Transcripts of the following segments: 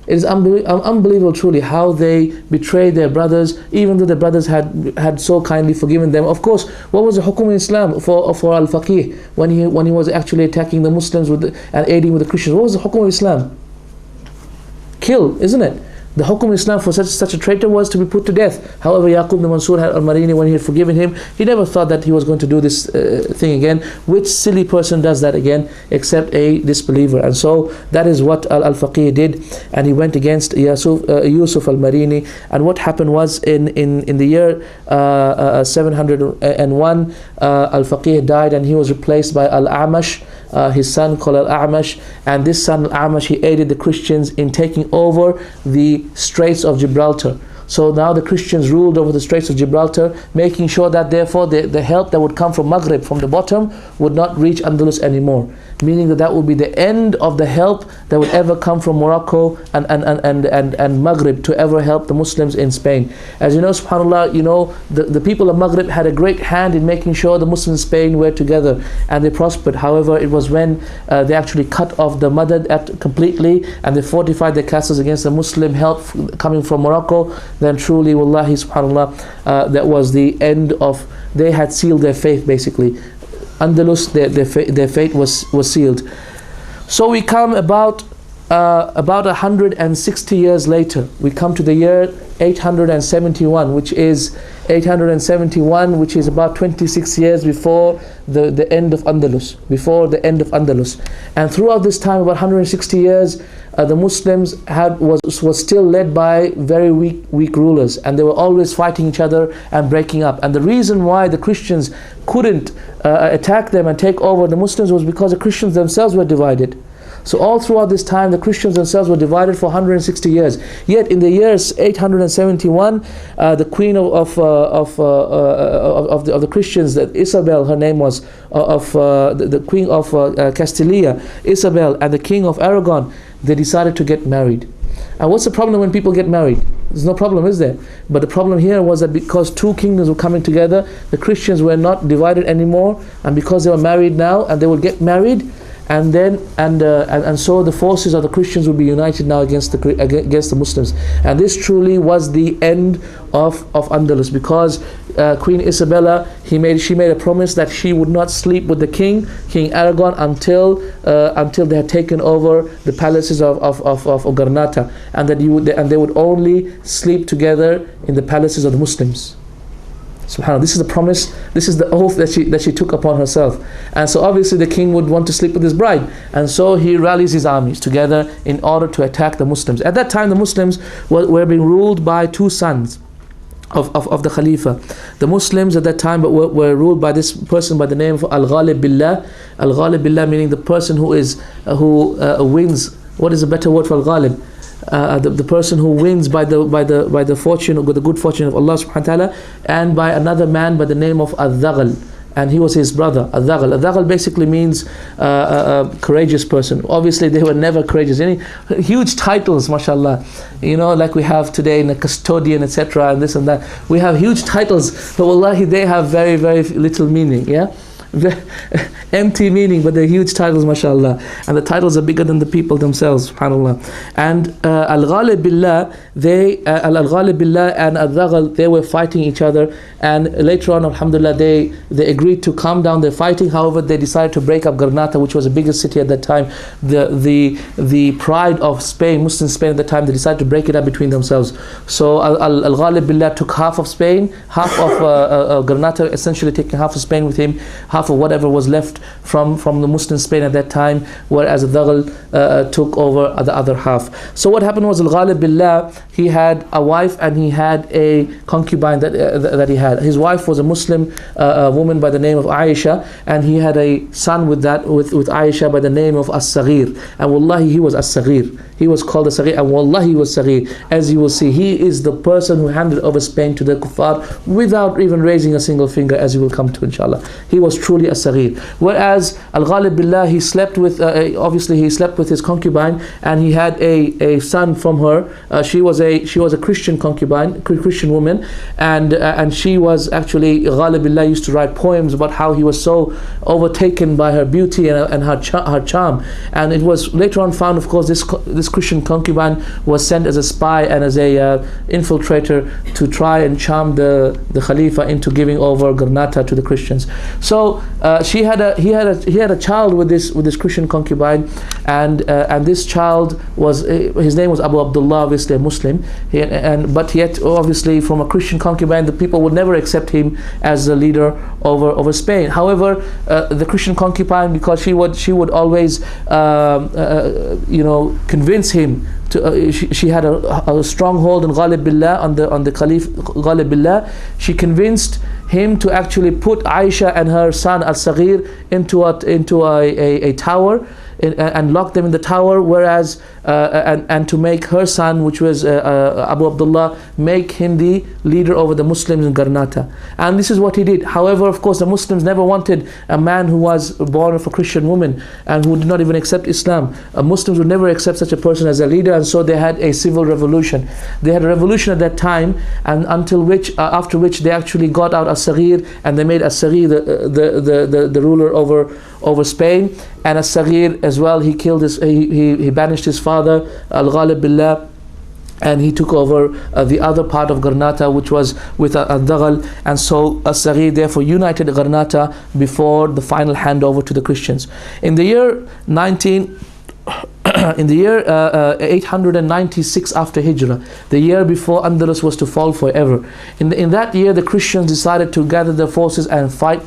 It is unbelievable truly how they betrayed their brothers, even though their brothers had so kindly forgiven them. Of course, what was the hukum in Islam for al-faqih when he was actually attacking the Muslims and aiding with the Christians? What was the hukum of Islam? Kill, isn't it? The hukum in Islam for such a traitor was to be put to death. However, Yaqub bin Mansur al-Marini, when he had forgiven him, he never thought that he was going to do this thing again. Which silly person does that again, except a disbeliever? And so that is what al-Faqih did, and he went against Yusuf al-Marini. And what happened was in the year 701, al-Faqih died, and he was replaced by al-A'mash, his son called al-A'mash. And this son al-A'mash, he aided the Christians in taking over the Straits of Gibraltar. So now the Christians ruled over the Straits of Gibraltar, making sure that therefore the help that would come from Maghrib, from the bottom, would not reach Andalus anymore. Meaning that would be the end of the help that would ever come from Morocco and Maghrib to ever help the Muslims in Spain. As you know, subhanAllah, the people of Maghrib had a great hand in making sure the Muslims in Spain were together and they prospered. However, it was when they actually cut off the madad completely and they fortified their castles against the Muslim help coming from Morocco, then truly, wallahi, subhanAllah, that was the end of, they had sealed their faith basically. Andalus, their fate was sealed. So we come about 160 years later. We come to the year 871, which is about 26 years before the end of Andalus. And throughout this time, about 160 years, the Muslims was still led by very weak rulers, and they were always fighting each other and breaking up. And the reason why the Christians couldn't attack them and take over the Muslims was because the Christians themselves were divided. So all throughout this time, the Christians themselves were divided for 160 years. Yet in the years 871, the queen of the Christians, that Isabel, her name was, the queen of Castilla, Isabel, and the king of Aragon, they decided to get married. And what's the problem when people get married? There's no problem, is there? But the problem here was that because two kingdoms were coming together, the Christians were not divided anymore, and because they were married now, and they would get married, and so the forces of the Christians would be united now against the Muslims. And this truly was the end of Andalus, because Queen Isabella, she made a promise that she would not sleep with the King Aragon until they had taken over the palaces of Granada, and that they would only sleep together in the palaces of the Muslims. SubhanAllah, this is the promise, this is the oath that she took upon herself. And so obviously the king would want to sleep with his bride, and so he rallies his armies together in order to attack the Muslims. At that time the Muslims were being ruled by two sons of the Khalifa. The Muslims at that time were ruled by this person by the name of Al-Ghalib Billah. Al-Ghalib Billah meaning the person who wins. What is a better word for Al-Ghalib? The person who wins by the fortune, or the good fortune of Allah subhanahu wa ta'ala, and by another man by the name of Al-Dhaghal, and he was his brother. Al-Dhaghal. Al-Dhaghal basically means a courageous person. Obviously they were never courageous. Any huge titles, mashallah, like we have today in a custodian, etc., and this and that. We have huge titles, but wallahi they have very, very little meaning. Empty meaning, but they're huge titles, mashallah, and the titles are bigger than the people themselves, subhanallah. And Al-Ghalib Billah, Al-Ghalib Billah and Al-Dhaghal, they were fighting each other, and later on, alhamdulillah, they agreed to calm down their fighting. However, they decided to break up Granada, which was the biggest city at that time, the pride of Spain, Muslim Spain at the time. They decided to break it up between themselves. So Al-Ghalib Billah took half of Spain, half of Granada, essentially taking half of Spain with him, half of whatever was left from the Muslim Spain at that time, whereas Al-Dhaghal took over the other half. So what happened was Al-Ghalib Billah, he had a wife and he had a concubine that he had. His wife was a Muslim woman by the name of Aisha, and he had a son with Aisha by the name of As-Saghir. And wallahi, he was As-Saghir. He was called As-Saghir, and wallahi, he was Saghir. As you will see, he is the person who handed over Spain to the kuffar without even raising a single finger, as you will come to, inshallah. He was truly As-Saghir. Whereas Al-Ghalib Billah, he slept with his concubine, and he had a son from her. She was a Christian concubine, Christian woman, and she was actually, Ghalib Billah used to write poems about how he was so overtaken by her beauty and her charm. And it was later on found, of course, this this Christian concubine was sent as a spy and as a infiltrator to try and charm the Khalifa into giving over Granada to the Christians. So he had a child with this Christian concubine, and this child was, his name was Abu Abdullah, obviously a Muslim, but yet obviously from a Christian concubine the people would never accept him as the leader over Spain. However, the Christian concubine, because she would always convince him to, she had a stronghold on Ghalib Billah, on the Caliph Ghalib Billah. She convinced him to actually put Aisha and her son Al-Saghir into a tower, and lock them in the tower, whereas and to make her son, which was Abu Abdullah, make him the leader over the Muslims in Granada. And this is what he did. However, of course, the Muslims never wanted a man who was born of a Christian woman and who did not even accept Islam. Muslims would never accept such a person as a leader, and so they had a civil revolution. They had a revolution at that time, and after which they actually got out As-Saghir, and they made As-Saghir the ruler over Spain. And As-Saghir as well, he killed he banished his father Al-Ghalib Billah, and he took over the other part of Granada, which was with Al-Daghal. And so As-Saghir therefore united Granada before the final handover to the Christians. In the year 896 after Hijrah, the year before Andalus was to fall forever, in that year the Christians decided to gather their forces and fight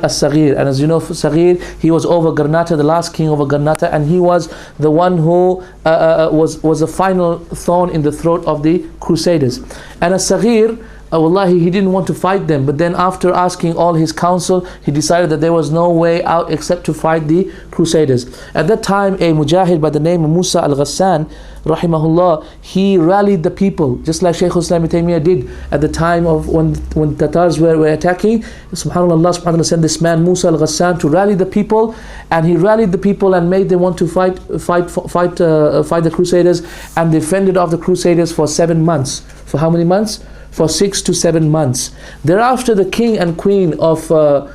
As-Saghir. And as you know, Saghir, he was over Granada, the last king over Granada, and he was the one who was the final thorn in the throat of the Crusaders. And As-Saghir, wallahi, he didn't want to fight them, but then after asking all his council, he decided that there was no way out except to fight the Crusaders. At that time, a mujahid by the name of Musa al-Ghassan, rahimahullah, he rallied the people, just like Shaykh al-Islam ibn Taymiyyah did at the time of when Tatars were attacking. SubhanAllah, Allah subhanahu wa ta'ala sent this man Musa al-Ghassan to rally the people, and he rallied the people and made them want to fight the Crusaders, and they fended off the Crusaders for 7 months. For how many months? For 6 to 7 months. Thereafter, the king and queen of the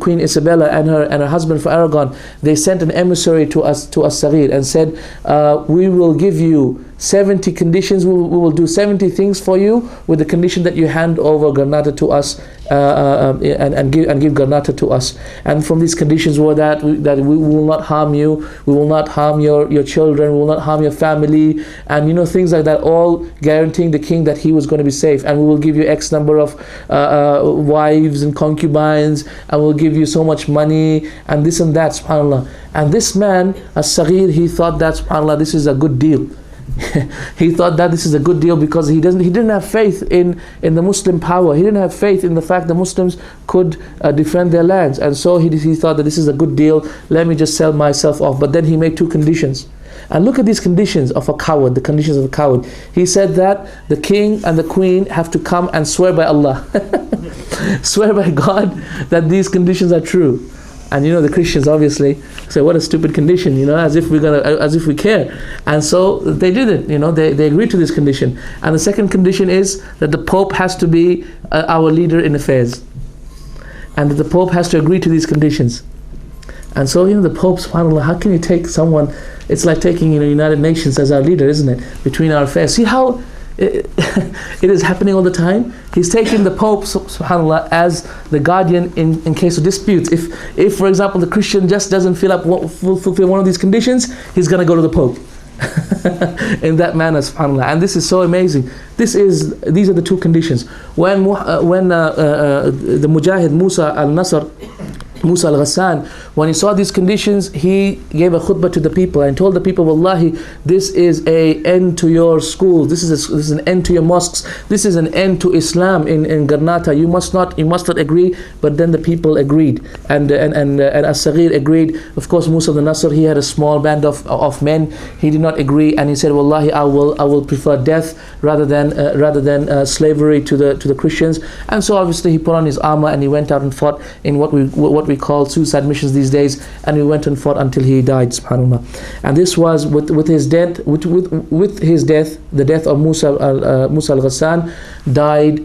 Queen Isabella and her husband for Aragon, they sent an emissary to As-Saghir and said, we will give you 70 conditions, we will do 70 things for you, with the condition that you hand over Granada to us, and give Granada to us. And from these conditions were that we will not harm you, we will not harm your children, we will not harm your family, and things like that, all guaranteeing the king that he was going to be safe. And we will give you X number of wives and concubines, and we'll give you so much money, and this and that, subhanAllah. And this man, As-Saghir, he thought that, subhanAllah, this is a good deal. He thought that this is a good deal because he didn't have faith in the Muslim power. He didn't have faith in the fact that Muslims could defend their lands. And so he thought that this is a good deal, let me just sell myself off. But then he made 2 conditions. And look at these conditions of a coward, the conditions of a coward. He said that the king and the queen have to come and swear by Allah, swear by God that these conditions are true. And the Christians obviously say, what a stupid condition, as if we care. And so they did it, they agreed to this condition. And the second condition is that the Pope has to be our leader in affairs, and that the Pope has to agree to these conditions. And so the Pope, subhanAllah, how can you take someone? It's like taking United Nations as our leader, isn't it? Between our affairs. See how it is happening all the time. He's taking the Pope, subhanAllah, as the guardian in case of disputes. If for example the Christian just doesn't fulfill one of these conditions, he's going to go to the Pope in that manner, subhanAllah. And this is so amazing. These are the 2 conditions. When the Mujahid Musa al-Ghassan, when he saw these conditions, he gave a khutbah to the people and told the people, wallahi, this is an end to your schools, this is an end to your mosques, this is an end to Islam in Granada. You must not agree. But then the people agreed, and As-Saghir agreed. Of course, Musa al-Nasr, he had a small band of men. He did not agree, and he said, wallahi, I will prefer death rather than slavery to the Christians. And so obviously he put on his armor and he went out and fought in what we call suicide missions these days, and he went and fought until he died, subhanAllah. And this was with his death, the death of Musa al-Ghassan died